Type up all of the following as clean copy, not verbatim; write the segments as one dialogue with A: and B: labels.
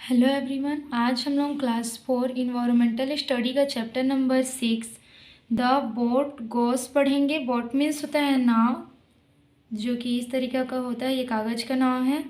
A: Hello everyone, आज हम लोग क्लास 4 इन्वायरमेंटल स्टडी का चैप्टर नंबर 6 द बोट गोस पढ़ेंगे। बोट मीन्स होता है नाव, जो कि इस तरीके का होता है। ये कागज़ का नाव है।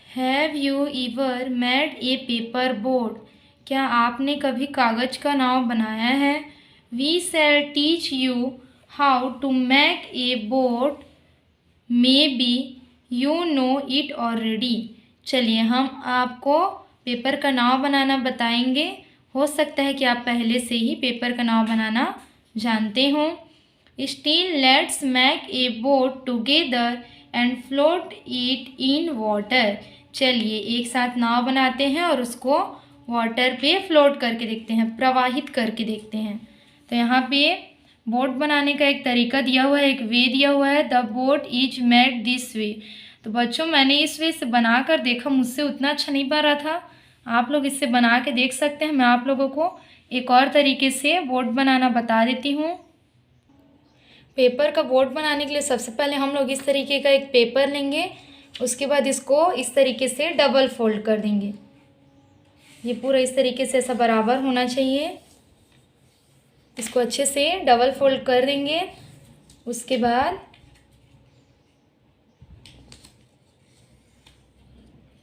A: Have you ever made a paper boat? क्या आपने कभी कागज़ का नाव बनाया है? We shall teach you how to make a boat, maybe you know it already. चलिए हम आपको पेपर का नाव बनाना बताएंगे। हो सकता है कि आप पहले से ही पेपर का नाव बनाना जानते हो। Still let's make a boat together and float it in water. चलिए एक साथ नाव बनाते हैं और उसको वाटर पे फ्लोट करके देखते हैं, प्रवाहित करके देखते हैं। तो यहाँ पे बोट बनाने का एक तरीका दिया हुआ है, एक वे दिया हुआ है। The boat is made this way. तो बच्चों मैंने इस वे से बना कर देखा, मुझसे उतना अच्छा नहीं बन रहा था। आप लोग इससे बना के देख सकते हैं। मैं आप लोगों को एक और तरीके से बोट बनाना बता देती हूँ। पेपर का बोट बनाने के लिए सबसे पहले हम लोग इस तरीके का एक पेपर लेंगे। उसके बाद इसको इस तरीके से डबल फोल्ड कर देंगे। ये पूरा इस तरीके से ऐसा बराबर होना चाहिए। इसको अच्छे से डबल फोल्ड कर देंगे। उसके बाद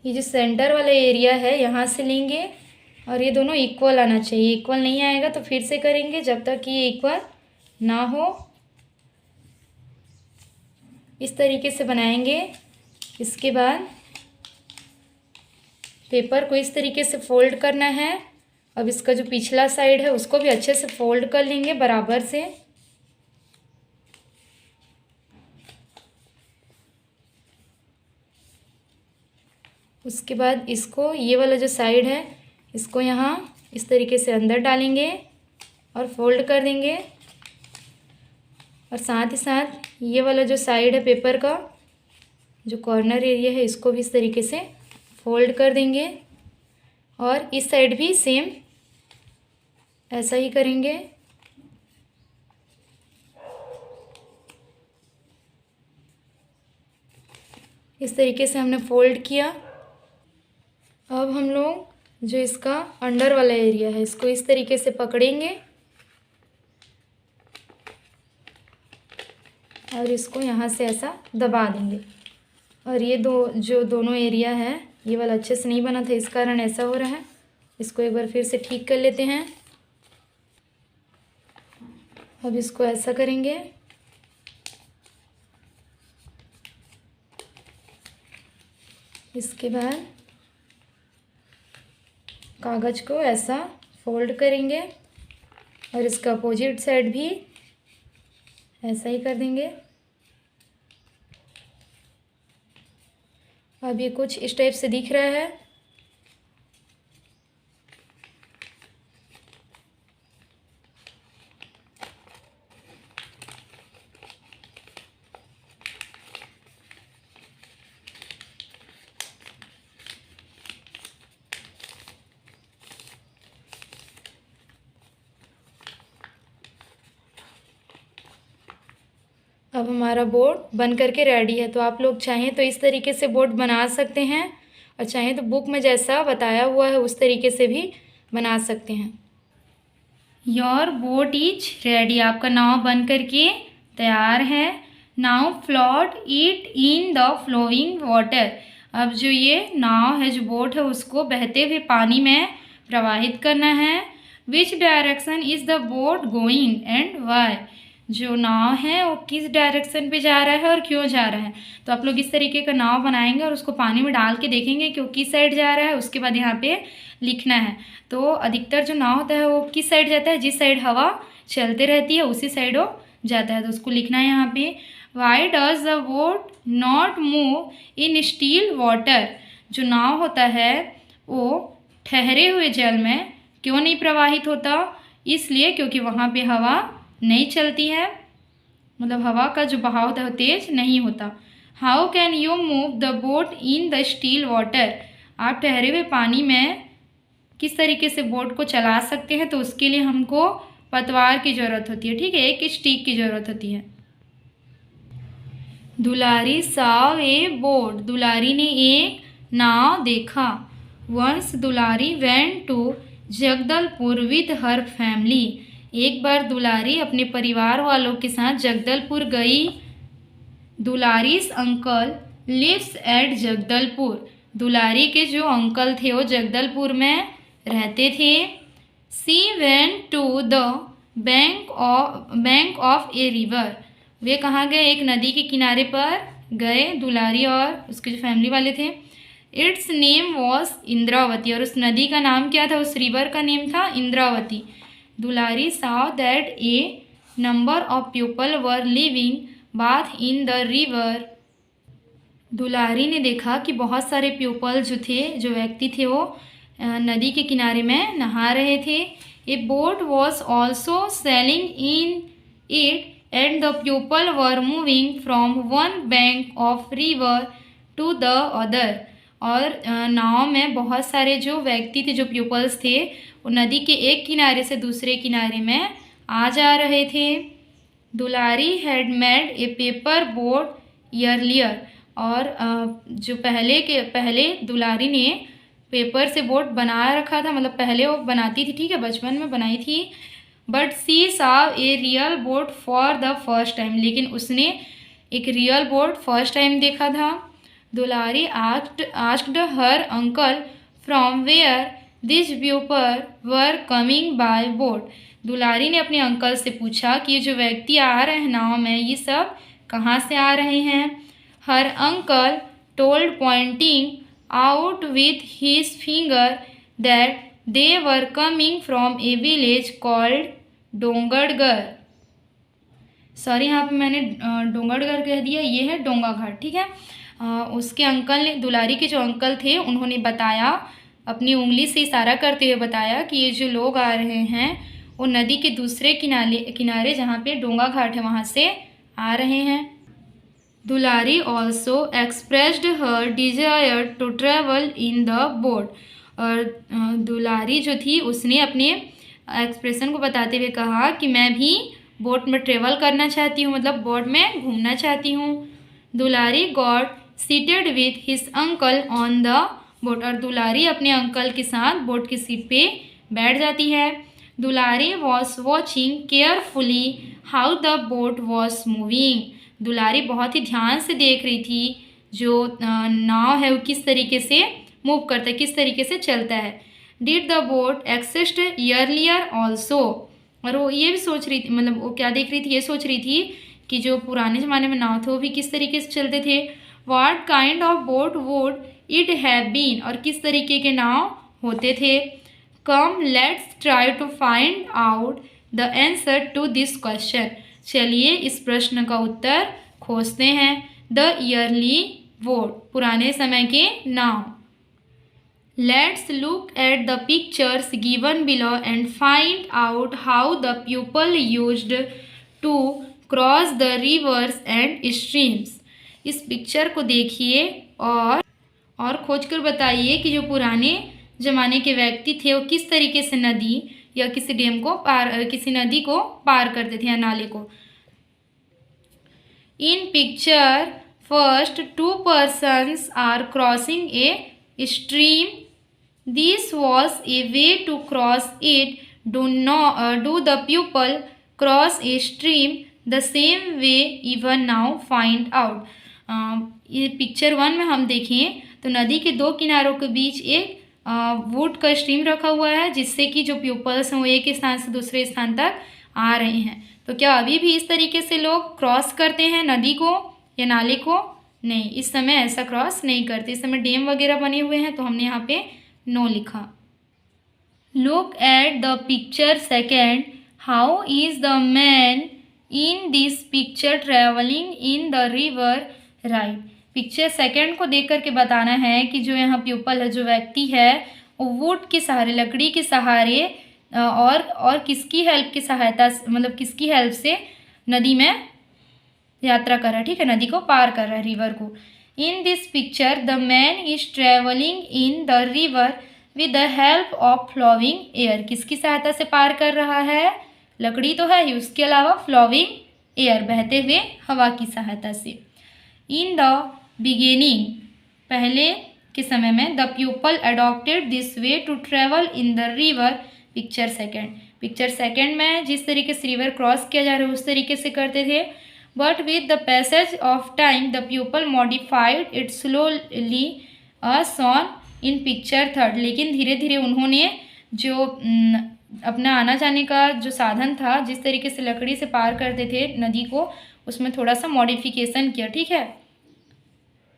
A: ये जो सेंटर वाला एरिया है यहाँ से लेंगे और ये दोनों इक्वल आना चाहिए। इक्वल नहीं आएगा तो फिर से करेंगे जब तक ये इक्वल ना हो। इस तरीके से बनाएंगे। इसके बाद पेपर को इस तरीके से फोल्ड करना है। अब इसका जो पिछला साइड है उसको भी अच्छे से फोल्ड कर लेंगे बराबर से। उसके बाद इसको, ये वाला जो साइड है इसको यहाँ इस तरीके से अंदर डालेंगे और फोल्ड कर देंगे। और साथ ही साथ ये वाला जो साइड है पेपर का, जो कॉर्नर एरिया है, इसको भी इस तरीके से फोल्ड कर देंगे। और इस साइड भी सेम ऐसा ही करेंगे। इस तरीके से हमने फोल्ड किया। अब हम लोग जो इसका अंडर वाला एरिया है इसको इस तरीके से पकड़ेंगे और इसको यहाँ से ऐसा दबा देंगे। और ये दोनों एरिया है, ये वाला अच्छे से नहीं बना था, इस कारण ऐसा हो रहा है। इसको एक बार फिर से ठीक कर लेते हैं। अब इसको ऐसा करेंगे। इसके बाद कागज़ को ऐसा फोल्ड करेंगे और इसका अपोजिट साइड भी ऐसा ही कर देंगे। अब ये कुछ इस टाइप से दिख रहा है। अब हमारा बोर्ड बन करके रेडी है। तो आप लोग चाहें तो इस तरीके से बोर्ड बना सकते हैं और चाहें तो बुक में जैसा बताया हुआ है उस तरीके से भी बना सकते हैं। Your boat is ready. आपका नाव बन करके तैयार है। Now float it in the flowing water. अब जो ये नाव है, जो बोट है, उसको बहते हुए पानी में प्रवाहित करना है। Which direction is the boat going and why? जो नाव है वो किस डायरेक्शन पे जा रहा है और क्यों जा रहा है। तो आप लोग इस तरीके का नाव बनाएंगे और उसको पानी में डाल के देखेंगे कि वो किस साइड जा रहा है। उसके बाद यहाँ पे लिखना है। तो अधिकतर जो नाव होता है वो किस साइड जाता है, जिस साइड हवा चलते रहती है उसी साइड वो जाता है। तो उसको लिखना है यहाँ पे। Why does the boat not move in still water? जो नाव होता है वो ठहरे हुए जल में क्यों नहीं प्रवाहित होता? इसलिए क्योंकि वहाँ पे हवा नहीं चलती है, मतलब हवा का जो बहाव होता है वो तेज नहीं होता। How can you move the boat in the still water? आप ठहरे हुए पानी में किस तरीके से बोट को चला सकते हैं? तो उसके लिए हमको पतवार की ज़रूरत होती है, ठीक है, एक स्टिक की ज़रूरत होती है। दुलारी साव ए बोट। दुलारी ने एक नाव देखा। Once Dulari went to Jagdalpur with her family. एक बार दुलारी अपने परिवार वालों के साथ जगदलपुर गई। Dulari's uncle lives at Jagdalpur. Dulari के जो अंकल थे वो जगदलपुर में रहते थे। She went to the bank of a river. वे कहाँ गए? एक नदी के किनारे पर गए, दुलारी और उसके जो फैमिली वाले थे। It's name was Indravati. और उस नदी का नाम क्या था? उस रिवर का नेम था इंद्रावती। दुलारी saw that a number of people were living bath in the river। दुलारी ने देखा कि बहुत सारे प्यूपल जो थे, जो व्यक्ति थे, वो नदी के किनारे में नहा रहे थे। A boat was also sailing in it and the people were moving from one bank of river to the other. और नाव में बहुत सारे जो व्यक्ति थे, जो प्यूपल्स थे, वो नदी के एक किनारे से दूसरे किनारे में आ जा रहे थे। Dulari had made a paper boat earlier. और जो पहले दुलारी ने पेपर से बोट बना रखा था, मतलब पहले वो बनाती थी, ठीक है, बचपन में बनाई थी। But she saw a real boat for the first time. लेकिन उसने एक रियल बोट फर्स्ट टाइम देखा था। Dulari asked her uncle from where this people were coming by boat. Dulari ने अपने अंकल से पूछा कि ये जो व्यक्ति आ रहे हैं नाव में, ये सब कहाँ से आ रहे हैं। हर uncle told pointing out with his finger that they were coming from A village called Dongargarh. Sorry, यहाँ पे मैंने डोंगरगढ़ कह दिया, ये है डोंगाघाट, ठीक है। उसके अंकल ने, दुलारी के जो अंकल थे, उन्होंने बताया, अपनी उंगली से इशारा करते हुए बताया कि ये जो लोग आ रहे हैं वो नदी के दूसरे किनारे जहाँ पे डोंगा घाट है वहाँ से आ रहे हैं। Dulari also expressed her desire to travel in the boat. और दुलारी जो थी उसने अपने एक्सप्रेशन को बताते हुए कहा कि मैं भी बोट में ट्रेवल करना चाहती हूँ, मतलब बोट में घूमना चाहती हूँ। Dulari got seated with his uncle on the boat. और दुलारी अपने अंकल के साथ बोट की सीट पे बैठ जाती है। Dulari was watching carefully how the boat was moving. Dulari बहुत ही ध्यान से देख रही थी जो नाव है वो किस तरीके से मूव करता है, किस तरीके से चलता है। Did the boat exist earlier also. और वो ये भी सोच रही थी, मतलब वो क्या देख रही थी, ये सोच रही थी कि जो पुराने ज़माने में नाव थे वो भी किस तरीके से चलते थे। What kind of boat would it have been. और किस तरीके के नाव होते थे। Come let's try to find out the answer to this question. चलिए इस प्रश्न का उत्तर खोजते हैं। द ईयरली बोट, पुराने समय के नाव। Let's look at the pictures given below and find out how the people used to cross the rivers and streams. इस पिक्चर को देखिए और खोजकर बताइए कि जो पुराने ज़माने के व्यक्ति थे वो किस तरीके से नदी या किसी नदी को पार करते थे या नाले को। In picture first 2 persons are crossing a stream. This was a way to cross it. Do the people cross a stream the same way even now find out. ये पिक्चर 1 में हम देखें तो नदी के 2 किनारों के बीच एक वुड का स्ट्रीम रखा हुआ है, जिससे कि जो पीपल्स हैं वो एक स्थान से दूसरे स्थान तक आ रहे हैं। तो क्या अभी भी इस तरीके से लोग क्रॉस करते हैं नदी को या नाले को? नहीं, इस समय ऐसा क्रॉस नहीं करते। इस समय डैम वगैरह बने हुए हैं तो हमने यहाँ पे नो लिखा। Look at the picture second. How is the man in this picture travelling in the river right. Picture second को देख करके बताना है कि जो यहाँ पीपल है, जो व्यक्ति है, वो वुड के सहारे, लकड़ी के सहारे और किसकी हेल्प की सहायता, मतलब किसकी हेल्प से नदी में यात्रा कर रहा है, ठीक है, नदी को पार कर रहा है, रिवर को। In this picture the man is travelling in the river with the help of flowing air. किसकी सहायता से पार कर रहा है? लकड़ी तो है ही, उसके अलावा फ्लोइंग एयर, बहते हुए हवा की सहायता से। इन द बिगिनिंग, पहले के समय में the people adopted this way to travel in the river. Picture second में जिस तरीके से रिवर क्रॉस किया जा रहा है उस तरीके से करते थे। But with the passage of time the people modified it slowly shown in picture third. लेकिन धीरे धीरे उन्होंने जो अपना आना जाने का जो साधन था, जिस तरीके से लकड़ी से पार करते थे नदी को, उसमें थोड़ा सा मॉडिफिकेशन किया। ठीक है।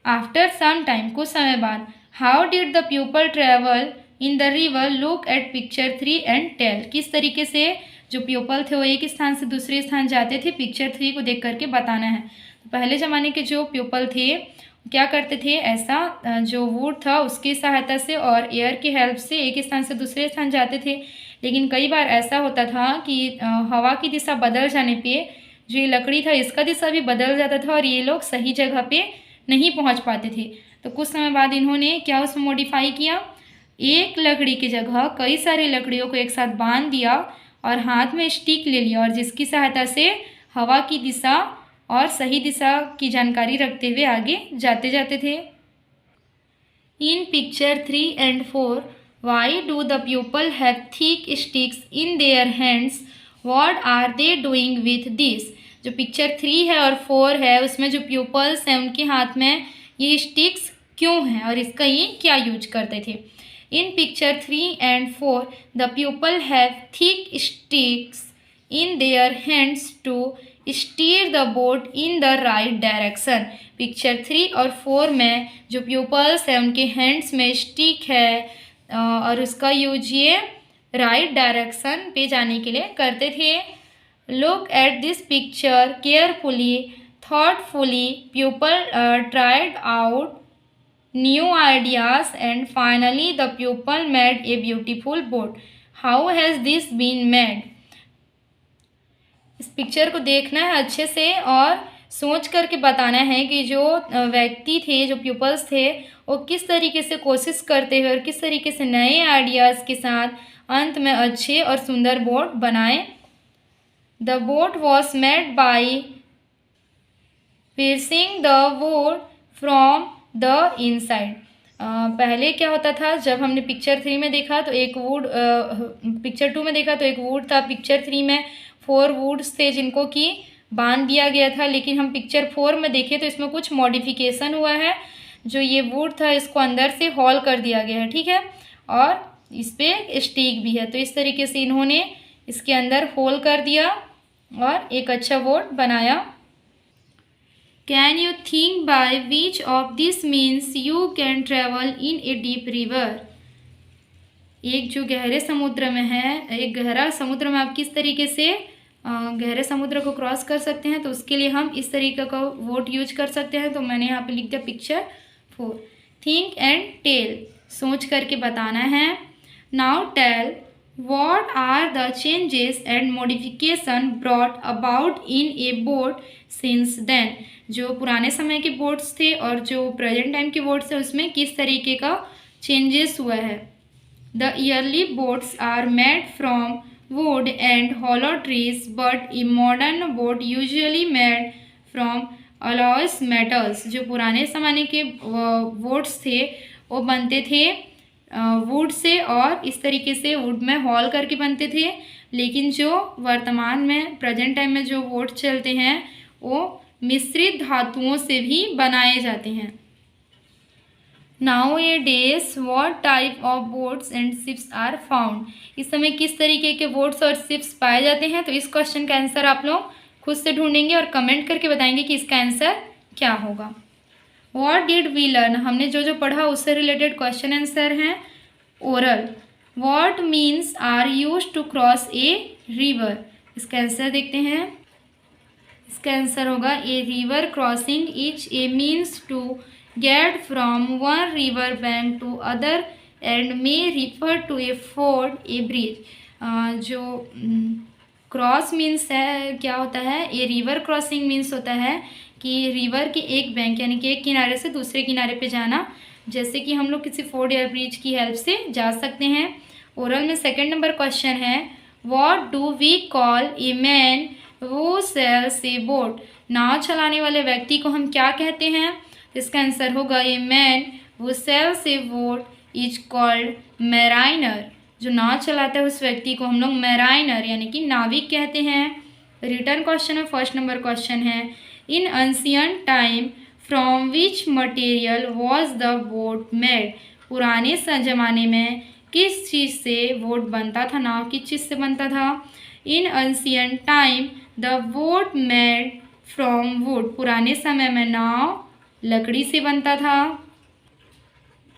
A: आफ्टर सम टाइम, कुछ समय बाद, how did the people travel in the river, look at picture 3 and tell. किस तरीके से जो पीपल थे वो एक स्थान से दूसरे स्थान जाते थे, पिक्चर 3 को देख करके बताना है। तो पहले ज़माने के जो पीपल थे क्या करते थे, ऐसा जो वुड था उसकी सहायता से और एयर की हेल्प से एक स्थान से दूसरे स्थान जाते थे। लेकिन कई बार ऐसा होता था कि हवा की दिशा बदल जाने पे जो ये लकड़ी था इसका दिशा भी बदल जाता था और ये लोग सही जगह पे नहीं पहुंच पाते थे। तो कुछ समय बाद इन्होंने क्या उसमें मॉडिफाई किया, एक लकड़ी की जगह कई सारी लकड़ियों को एक साथ बांध दिया और हाथ में स्टिक ले लिया, और जिसकी सहायता से हवा की दिशा और सही दिशा की जानकारी रखते हुए आगे जाते थे। In picture 3 and 4, why do the people have thick sticks in their hands, what are they doing with this. जो पिक्चर 3 है और 4 है उसमें जो पीपल्स हैं उनके हाथ में ये स्टिक्स क्यों हैं और इसका ये क्या यूज करते थे। In picture 3 and 4, the people have thick sticks in their hands to steer the boat in the right direction. Picture 3 और 4 में जो पीपल्स हैं उनके हैंड्स में स्टिक है और उसका यूज ये राइट डायरेक्शन पे जाने के लिए करते थे। Look at this picture carefully, thoughtfully, people tried out new ideas and finally the pupil made a beautiful boat. How has this been made? इस पिक्चर को देखना है अच्छे से और सोच करके बताना है कि जो व्यक्ति थे, जो प्यूपल्स थे, वो किस तरीके से कोशिश करते हुए और किस तरीके से नए आइडियाज़ के साथ अंत में अच्छे और सुंदर बोट बनाए। The boat was made by piercing the wood from the inside. पहले क्या होता था, जब हमने पिक्चर 3 में देखा तो एक वुड, पिक्चर 2 में देखा तो एक वुड था, पिक्चर 3 में 4 वुड्स थे जिनको कि बांध दिया गया था। लेकिन हम पिक्चर 4 में देखें तो इसमें कुछ मॉडिफिकेशन हुआ है। जो ये वुड था इसको अंदर से हॉल कर दिया गया है, ठीक है, और इस पर स्टिक भी है। तो इस तरीके से इन्होंने इसके अंदर होल कर दिया और एक अच्छा बोट बनाया। Can you think by which of this means you can travel in a deep river? एक जो गहरे समुद्र में है, एक गहरा समुद्र में आप किस तरीके से गहरे समुद्र को क्रॉस कर सकते हैं, तो उसके लिए हम इस तरीके का वोट यूज कर सकते हैं। तो मैंने यहाँ पे लिख दिया पिक्चर 4। थिंक एंड टेल, सोच करके बताना है। Now tell what are the changes and modification brought about in a boat since then? जो पुराने समय के बोट्स थे और जो प्रेजेंट टाइम के बोट्स हैं उसमें किस तरीके का चेंजेस हुआ है। The early boats are made from wood and hollow trees, but a modern boat usually made from alloys metals। जो पुराने ज़माने के बोट्स थे वो बनते थे वुड से और इस तरीके से वुड में हॉल करके बनते थे। लेकिन जो वर्तमान में प्रेजेंट टाइम में जो बोट चलते हैं वो मिश्रित धातुओं से भी बनाए जाते हैं। Nowadays what type of boats and ships are found. इस समय किस तरीके के बोट्स और शिप्स पाए जाते हैं, तो इस क्वेश्चन का आंसर आप लोग खुद से ढूंढेंगे और कमेंट करके बताएंगे कि इसका आंसर क्या होगा। व्हाट डिड वी लर्न, हमने जो जो पढ़ा उससे रिलेटेड क्वेश्चन आंसर हैं oral. What means are used to cross a river, इसका आंसर देखते हैं। इसका आंसर होगा a river crossing is a means to get from one river bank to other and may refer to a ford a bridge. जो cross means है क्या होता है, ए रिवर क्रॉसिंग मीन्स होता है कि रिवर के एक बैंक यानी कि एक किनारे से दूसरे किनारे पे जाना, जैसे कि हम लोग किसी फोर्ड या ब्रिज की हेल्प से जा सकते हैं। ओरल में सेकंड नंबर क्वेश्चन है what do we call a man who sails a boat. नाव चलाने वाले व्यक्ति को हम क्या कहते हैं, इसका आंसर होगा a man who sails a boat is called mariner. जो नाव चलाता है उस व्यक्ति को हम लोग मैराइनर यानी कि नाविक कहते हैं। रिटर्न क्वेश्चन में फर्स्ट नंबर क्वेश्चन है, इन ancient time from which material was the boat made. पुराने ज़माने में किस चीज़ से बोट बनता था, नाव किस चीज़ से बनता था। In ancient time the boat made from wood. पुराने समय में नाव लकड़ी से बनता था।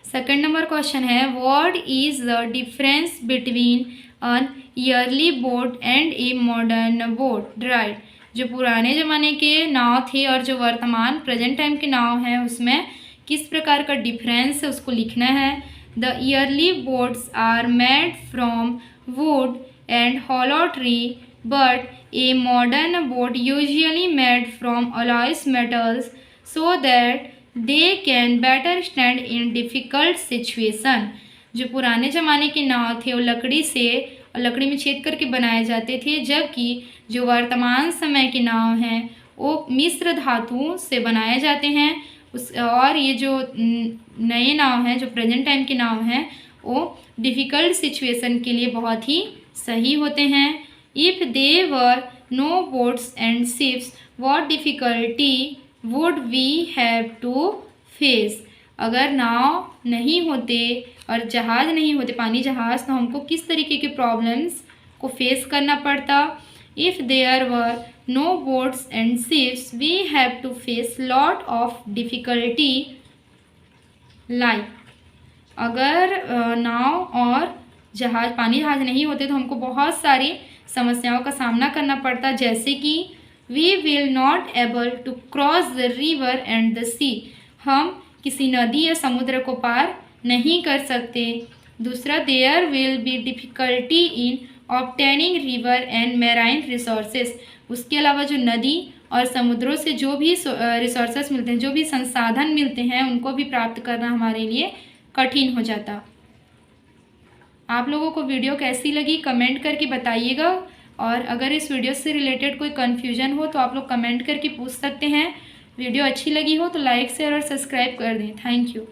A: सेकंड नंबर क्वेश्चन है, what is the difference between an early boat and a modern boat. Right, जो पुराने ज़माने के नाव थे और जो वर्तमान प्रेजेंट टाइम के नाव हैं उसमें किस प्रकार का डिफरेंस है उसको लिखना है। The early boats are made from wood and hollow tree but a modern boat usually made from alloys metals so that they can better stand in difficult situation. जो पुराने ज़माने के नाव थे वो लकड़ी से और लकड़ी में छेद करके बनाए जाते थे, जबकि जो वर्तमान समय के नाव हैं वो मिश्र धातु से बनाए जाते हैं। और ये जो नए नाव हैं, जो प्रेजेंट टाइम के नाव हैं, वो डिफ़िकल्ट सिचुएशन के लिए बहुत ही सही होते हैं। If they were no boats and ships what difficulty would we have to face. अगर नाव नहीं होते और जहाज़ नहीं होते, पानी जहाज़, तो हमको किस तरीके के प्रॉब्लम्स को फेस करना पड़ता। If there were no boats and ships we have to face lot of difficulty like. अगर नाव और जहाज़, पानी जहाज़ नहीं होते तो हमको बहुत सारी समस्याओं का सामना करना पड़ता, जैसे कि we will not able to cross the river and the sea. हम किसी नदी या समुद्र को पार नहीं कर सकते। दूसरा, there will be difficulty in obtaining river and marine resources. उसके अलावा जो नदी और समुद्रों से जो भी रिसोर्सेस मिलते हैं, जो भी संसाधन मिलते हैं, उनको भी प्राप्त करना हमारे लिए कठिन हो जाता। आप लोगों को वीडियो कैसी लगी कमेंट करके बताइएगा, और अगर इस वीडियो से रिलेटेड कोई कन्फ्यूजन हो तो आप लोग कमेंट करके पूछ सकते हैं। वीडियो अच्छी लगी हो तो लाइक शेयर और सब्सक्राइब कर दें। Thank you.